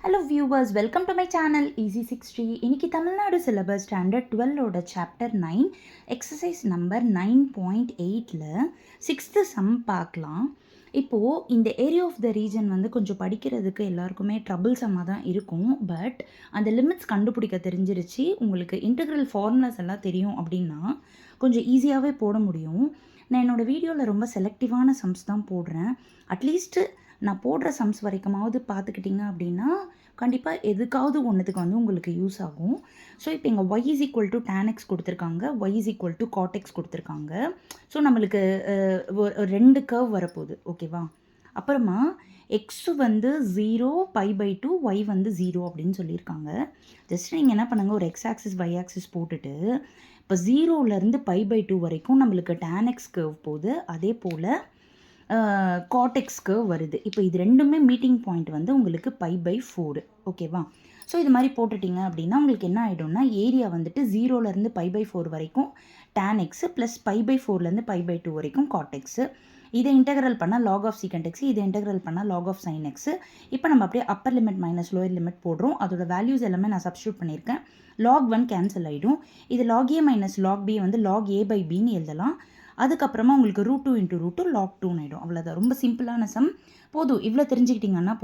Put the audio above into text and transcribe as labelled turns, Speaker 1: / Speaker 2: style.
Speaker 1: Hello viewers, welcome to my channel Easy 60. இன்னைக்கு Tamil Nadu syllabus standard 12ஓட chapter 9 exercise number 9.8ல 6th sum பார்க்கலாம். இப்போது இந்த ஏரியா ஆஃப் த ரீஜன் வந்து கொஞ்சம் படிக்கிறதுக்கு எல்லாருக்குமே ட்ரபிள் சம்மாக தான் இருக்கும். பட் அந்த லிமிட்ஸ் கண்டுபிடிக்க தெரிஞ்சிருச்சு, உங்களுக்கு இன்டெக்ரல் ஃபார்முலாஸ் எல்லாம் தெரியும் அப்படின்னா கொஞ்சம் ஈஸியாகவே போட முடியும். நான் என்னோடய வீடியோவில் ரொம்ப செலக்டிவான சம்ஸ் தான் போடுறேன். அட்லீஸ்ட்டு நான் போடுற சம்ஸ் வரைக்குமாவது பார்த்துக்கிட்டிங்க அப்படின்னா கண்டிப்பாக எதுக்காவது ஒன்றுத்துக்கு வந்து உங்களுக்கு யூஸ் ஆகும். ஸோ இப்போ இங்கே y is equal to tan x கொடுத்துருக்காங்க, y is equal to cot x கொடுத்துருக்காங்க. ஸோ நம்மளுக்கு ரெண்டு கர்வ் வரப்போகுது, ஓகேவா? அப்புறமா எக்ஸு வந்து 0 π/2, y வந்து 0 அப்படின்னு சொல்லியிருக்காங்க. ஜஸ்ட் நீங்கள் என்ன பண்ணுங்கள், ஒரு எக்ஸ் ஆக்சிஸ் y ஆக்சிஸ் போட்டுட்டு இப்போ 0லேருந்து π/2 வரைக்கும் நம்மளுக்கு tan x கர்வ் போகுது, அதே போல் காட்டெக்ஸ் கர்வ் வருது. இப்போ இது ரெண்டுமே மீட்டிங் பாயிண்ட் வந்து உங்களுக்கு π/4, ஓகேவா? ஸோ இது மாதிரி போட்டுட்டிங்க அப்படின்னா உங்களுக்கு என்ன ஆகிடும்னா, ஏரியா வந்துட்டு 0லேருந்து π/4 வரைக்கும் tan x ப்ளஸ் π/4லேருந்து π/2 வரைக்கும் காட்டெக்ஸு. இதை இன்டெக்ரல் பண்ணால் லாக் ஆஃப் சீக்கண்ட் எக்ஸ், இதை இன்டெக்ரல் பண்ணால் லாக் ஆஃப் சைன் எக்ஸு. இப்போ நம்ம அப்படியே upper limit minus lower limit போடுறோம். அதோட வேல்யூஸ் எல்லாமே நான் சப்ஸ்டியூட் பண்ணியிருக்கேன். லாக் 1 கேன்சல் ஆகிடும். இது log a minus log b வந்து லாக் a/bன்னு எழுதலாம். அதுக்கப்புறமா உங்களுக்கு √2 × √2 log 2 ஆகிடும். அவ்வளோதான், ரொம்ப சிம்பிளான சம். போதும், இவ்வளோ தெரிஞ்சுக்கிட்டிங்கன்னா போதும்.